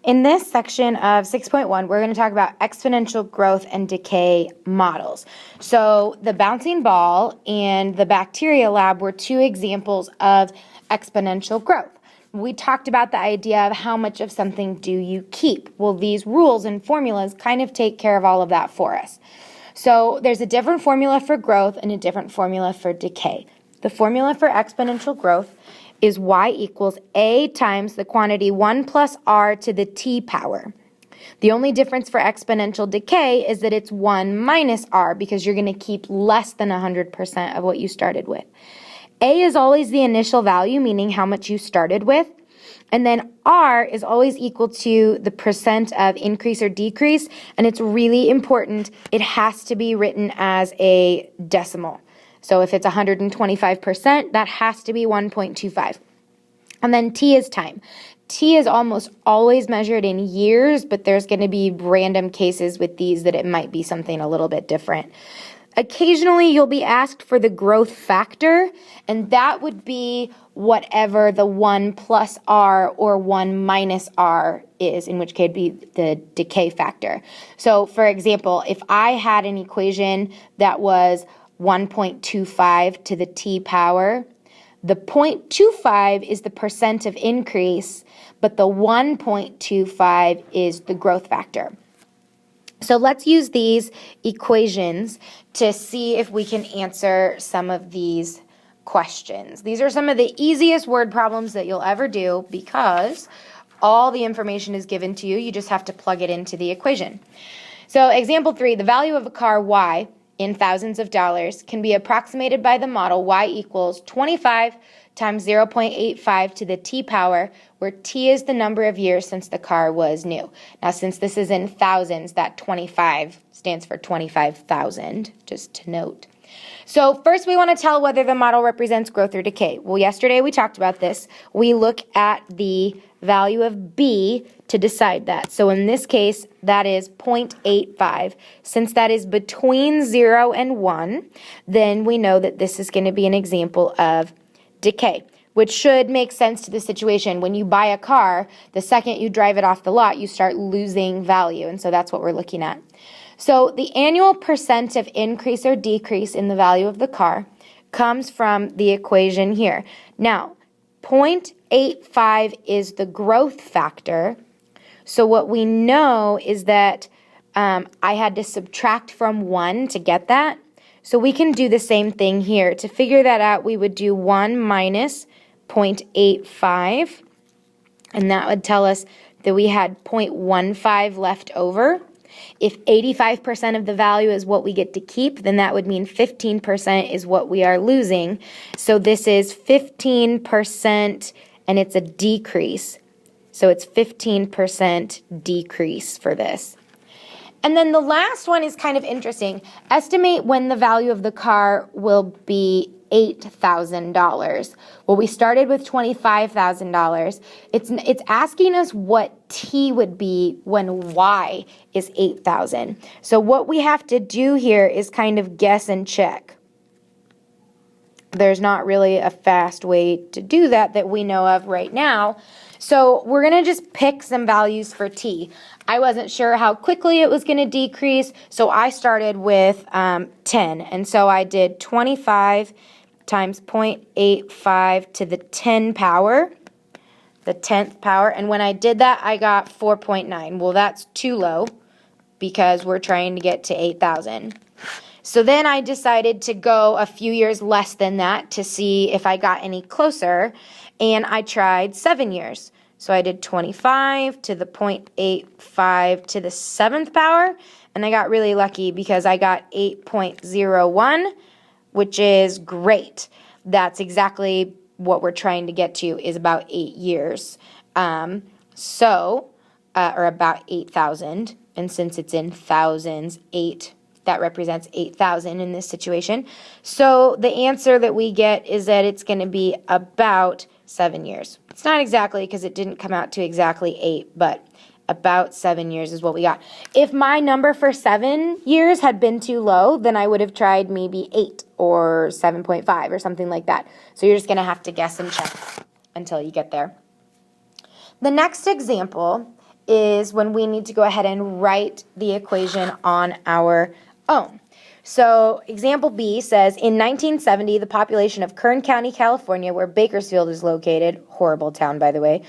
In this section of 6.1, we're going to talk about exponential growth and decay models. So the bouncing ball and the bacteria lab were two examples of exponential growth. We talked about the idea of how much of something do you keep. Well, these rules and formulas kind of take care of all of that for us. So there's a different formula for growth and a different formula for decay. The formula for exponential growth is y equals a times the quantity 1 plus r to the t power. The only difference for exponential decay is that it's 1 minus r because you're going to keep less than 100% of what you started with. A is always the initial value, meaning how much you started with. And then r is always equal to the percent of increase or decrease. And it's really important, it has to be written as a decimal. So if it's 125%, that has to be 1.25. And then t is time. T is almost always measured in years, but there's going to be random cases with these that it might be something a little bit different. Occasionally, you'll be asked for the growth factor, and that would be whatever the 1 plus r or 1 minus r is, in which case it'd be the decay factor. So, for example, if I had an equation that was 1.25 to the t power, the 0.25 is the percent of increase, but the 1.25 is the growth factor. So let's use these equations to see if we can answer some of these questions. These are some of the easiest word problems that you'll ever do because all the information is given to you. You just have to plug it into the equation. So example 3, the value of a car Y in thousands of dollars can be approximated by the model y equals 25 times 0.85 to the t power, where t is the number of years since the car was new. Now, since this is in thousands, that 25 stands for 25,000, just to note. So first we want to tell whether the model represents growth or decay. Well, yesterday we talked about this. We look at the value of b to decide that. So in this case, that is 0.85. Since that is between 0 and 1, then we know that this is going to be an example of decay, which should make sense to the situation. When you buy a car, the second you drive it off the lot, you start losing value, and so that's what we're looking at. So the annual percent of increase or decrease in the value of the car comes from the equation here. Now, 0.85 is the growth factor. So what we know is that I had to subtract from 1 to get that. So we can do the same thing here. To figure that out, we would do 1 minus 0.85, and that would tell us that we had 0.15 left over. If 85% of the value is what we get to keep, then that would mean 15% is what we are losing. So this is 15%, and it's a decrease. So it's 15% decrease for this. And then the last one is kind of interesting. Estimate when the value of the car will be $8,000. Well, we started with $25,000. It's asking us what t would be when y is 8,000. So what we have to do here is kind of guess and check. There's not really a fast way to do that we know of right now. So we're going to just pick some values for t. I wasn't sure how quickly it was going to decrease, so I started with 10. And so I did 25 times 0.85 to the 10 power, the 10th power. And when I did that, I got 4.9. Well, that's too low because we're trying to get to 8,000. So then I decided to go a few years less than that to see if I got any closer, and I tried 7 years. So I did 25 to the 0.85 to the 7th power, and I got really lucky because I got 8.01, which is great. That's exactly what we're trying to get to, is about 8 years. Or about 8,000, and since it's in thousands, that represents 8,000 in this situation. So the answer that we get is that it's going to be about 7 years. It's not exactly because it didn't come out to exactly 8, but about 7 years is what we got. If my number for 7 years had been too low, then I would have tried maybe 8 or 7.5 or something like that. So you're just going to have to guess and check until you get there. The next example is when we need to go ahead and write the equation on our own. So example B says, in 1970, the population of Kern County, California, where Bakersfield is located, horrible town by the way,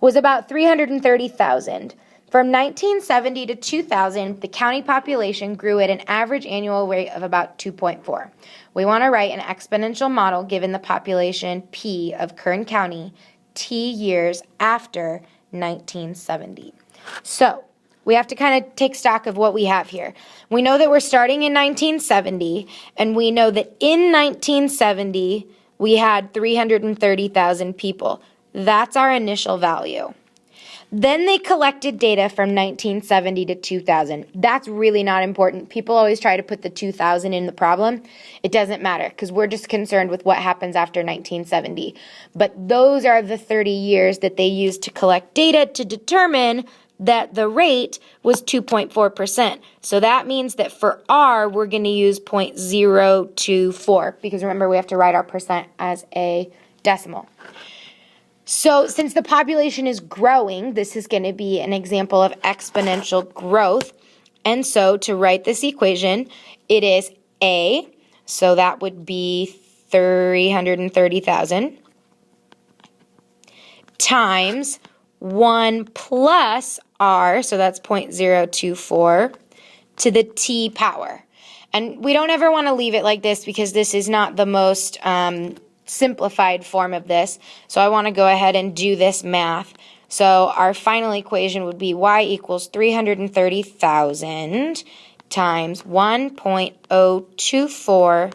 was about 330,000. From 1970 to 2000, the county population grew at an average annual rate of about 2.4. We want to write an exponential model given the population P of Kern County T years after 1970. So we have to kind of take stock of what we have here. We know that we're starting in 1970, and we know that in 1970, we had 330,000 people. That's our initial value. Then they collected data from 1970 to 2000. That's really not important. People always try to put the 2000 in the problem. It doesn't matter because we're just concerned with what happens after 1970. But those are the 30 years that they used to collect data to determine that the rate was 2.4%. So that means that for R, we're going to use 0.024 because remember, we have to write our percent as a decimal. So since the population is growing, this is going to be an example of exponential growth. And so to write this equation, it is A, so that would be 330,000, times 1 plus R, so that's 0.024, to the T power. And we don't ever want to leave it like this because this is not the most simplified form of this. So I want to go ahead and do this math. So our final equation would be y equals 330,000 times 1.024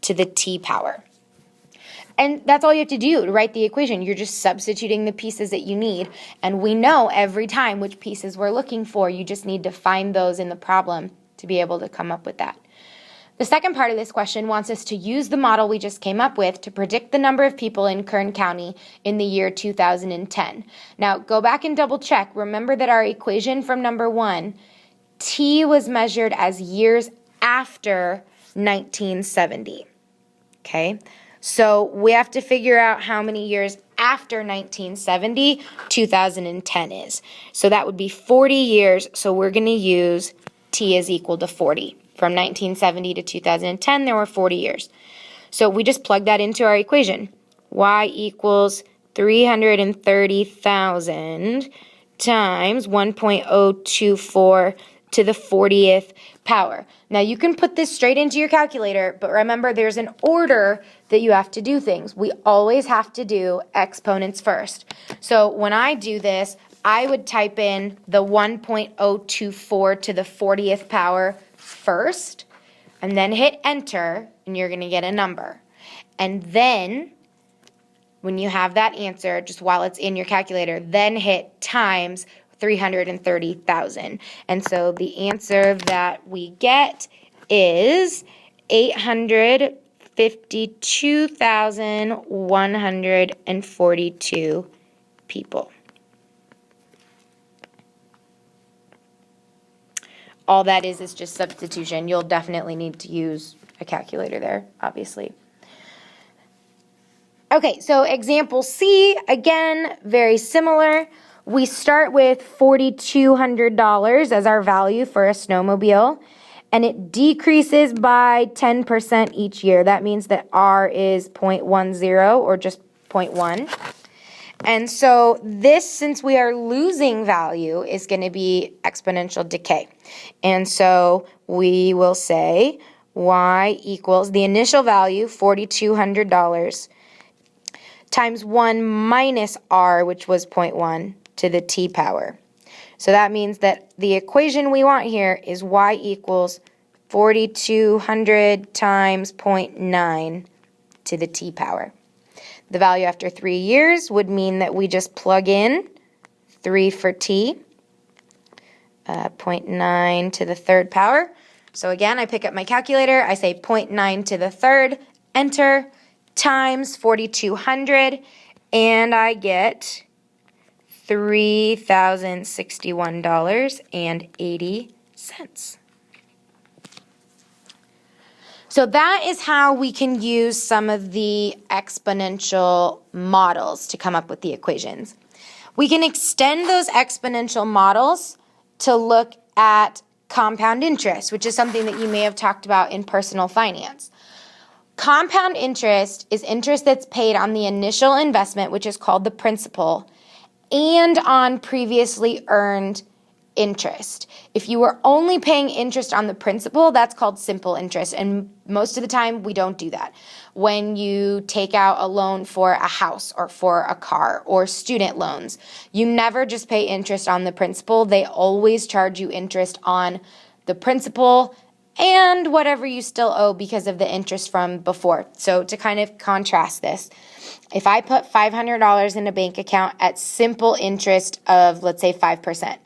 to the T power. And that's all you have to do to write the equation. You're just substituting the pieces that you need. And we know every time which pieces we're looking for. You just need to find those in the problem to be able to come up with that. The second part of this question wants us to use the model we just came up with to predict the number of people in Kern County in the year 2010. Now, go back and double check. Remember that our equation from number 1, T was measured as years after 1970. Okay? So we have to figure out how many years after 1970 2010 is. So that would be 40 years. So we're going to use T is equal to 40. From 1970 to 2010, there were 40 years. So we just plug that into our equation. Y equals 330,000 times 1.024 to the 40th power. Now you can put this straight into your calculator, but remember there's an order that you have to do things. We always have to do exponents first. So when I do this, I would type in the 1.024 to the 40th power first, and then hit enter, and you're going to get a number. And then, when you have that answer, just while it's in your calculator, then hit times 330,000. And so the answer that we get is 852,142 people. All that is just substitution. You'll definitely need to use a calculator there, obviously. Okay, so example C, again, very similar. We start with $4,200 as our value for a snowmobile, and it decreases by 10% each year. That means that R is 0.10 or just 0.1. And so this, since we are losing value, is going to be exponential decay. And so we will say y equals the initial value, $4,200, times 1 minus r, which was 0.1, to the t power. So that means that the equation we want here is y equals 4,200 times 0.9 to the t power. The value after 3 years would mean that we just plug in 3 for t, 0.9 to the third power. So again, I pick up my calculator, I say 0.9 to the third, enter, times 4,200, and I get $3,061.80. So that is how we can use some of the exponential models to come up with the equations. We can extend those exponential models to look at compound interest, which is something that you may have talked about in personal finance. Compound interest is interest that's paid on the initial investment, which is called the principal, and on previously earned interest. If you were only paying interest on the principal, that's called simple interest, and most of the time we don't do that. When you take out a loan for a house or for a car or student loans, you never just pay interest on the principal. They always charge you interest on the principal and whatever you still owe because of the interest from before. So to kind of contrast this, if I put $500 in a bank account at simple interest of, let's say, 5%,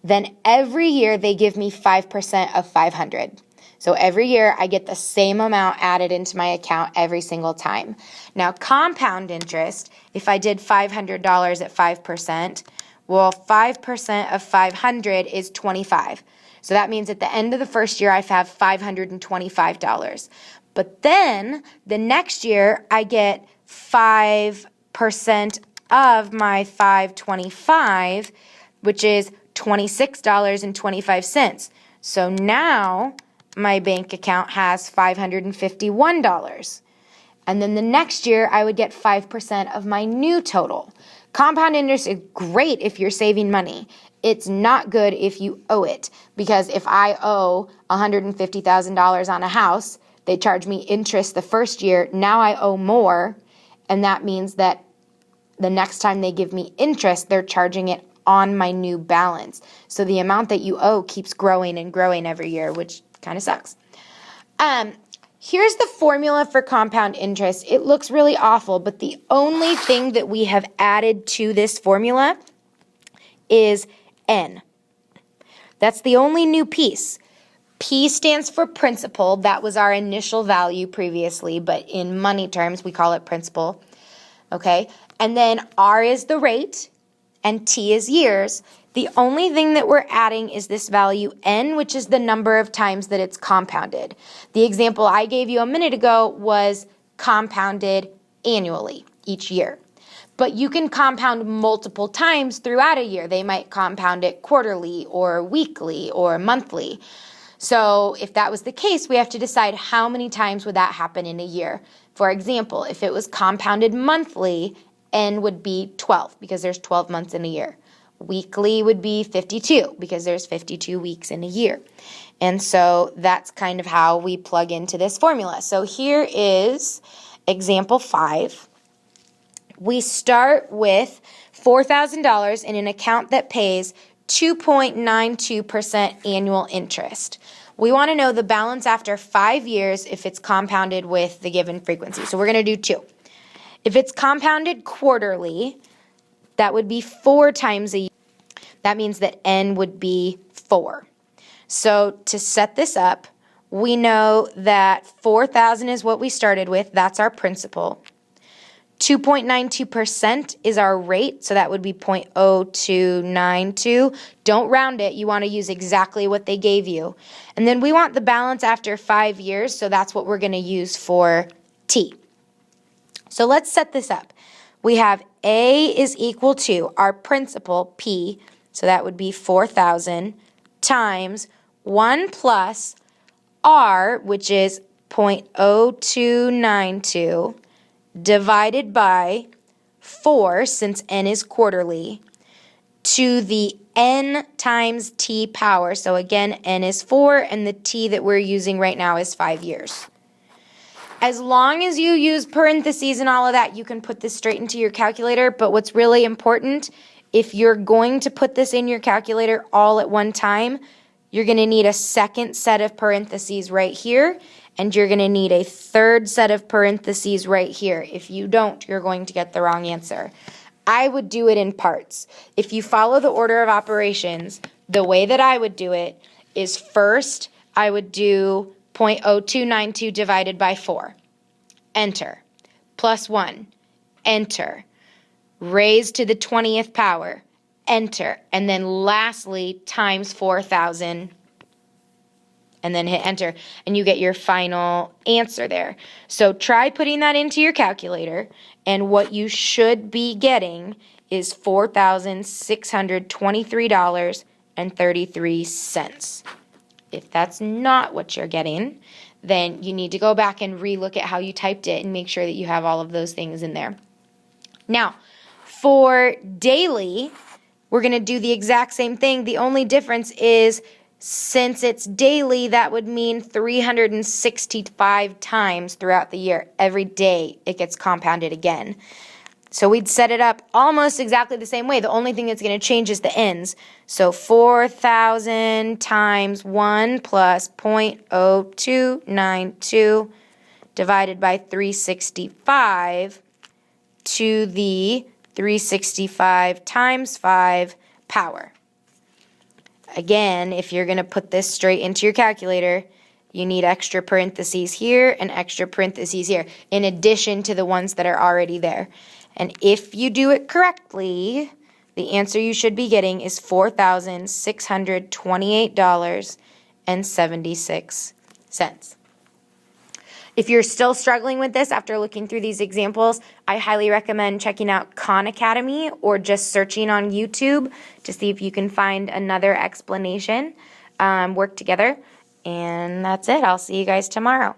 then every year they give me 5% of 500. So every year I get the same amount added into my account every single time. Now compound interest, if I did $500 at 5%, well, 5% of 500 is 25. So that means at the end of the first year I have $525. But then the next year I get 5% of my 525, which is $26.25. So now my bank account has $551. And then the next year I would get 5% of my new total. Compound interest is great if you're saving money. It's not good if you owe it, because if I owe $150,000 on a house, they charge me interest the first year. Now I owe more, and that means that the next time they give me interest, they're charging it on my new balance. So the amount that you owe keeps growing and growing every year, which kind of sucks. Here's the formula for compound interest. It looks really awful, but the only thing that we have added to this formula is N. That's the only new piece. P stands for principal. That was our initial value previously, but in money terms, we call it principal. Okay? And then R is the rate, and T is years. The only thing that we're adding is this value N, which is the number of times that it's compounded. The example I gave you a minute ago was compounded annually each year. But you can compound multiple times throughout a year. They might compound it quarterly or weekly or monthly. So if that was the case, we have to decide how many times would that happen in a year. For example, if it was compounded monthly, N would be 12 because there's 12 months in a year. Weekly would be 52 because there's 52 weeks in a year. And so that's kind of how we plug into this formula. So here is example 5. We start with $4,000 in an account that pays 2.92% annual interest. We want to know the balance after 5 years if it's compounded with the given frequency. So we're going to do 2. If it's compounded quarterly, that would be 4 times a year. That means that N would be 4. So to set this up, we know that 4,000 is what we started with. That's our principal. 2.92% is our rate, so that would be 0.0292. Don't round it. You want to use exactly what they gave you. And then we want the balance after 5 years, so that's what we're going to use for T. So let's set this up. We have A is equal to our principal, P, so that would be 4,000, times 1 plus R, which is 0.0292, divided by 4, since N is quarterly, to the N times T power. So again, N is 4, and the T that we're using right now is 5 years. As long as you use parentheses and all of that, you can put this straight into your calculator. But what's really important, if you're going to put this in your calculator all at one time, you're going to need a second set of parentheses right here, and you're going to need a third set of parentheses right here. If you don't, you're going to get the wrong answer. I would do it in parts. If you follow the order of operations, the way that I would do it is first I would do 0.0292 divided by 4. Enter. Plus 1. Enter. Raised to the 20th power. Enter. And then lastly, times 4,000. And then hit enter. And you get your final answer there. So try putting that into your calculator. And what you should be getting is $4,623.33. If that's not what you're getting, then you need to go back and relook at how you typed it and make sure that you have all of those things in there. Now, for daily, we're going to do the exact same thing. The only difference is since it's daily, that would mean 365 times throughout the year. Every day it gets compounded again. So we'd set it up almost exactly the same way. The only thing that's going to change is the ends. So 4,000 times 1 plus 0.0292 divided by 365 to the 365 times 5 power. Again, if you're going to put this straight into your calculator, you need extra parentheses here and extra parentheses here, in addition to the ones that are already there. And if you do it correctly, the answer you should be getting is $4,628.76. If you're still struggling with this after looking through these examples, I highly recommend checking out Khan Academy or just searching on YouTube to see if you can find another explanation. Work together. And that's it. I'll see you guys tomorrow.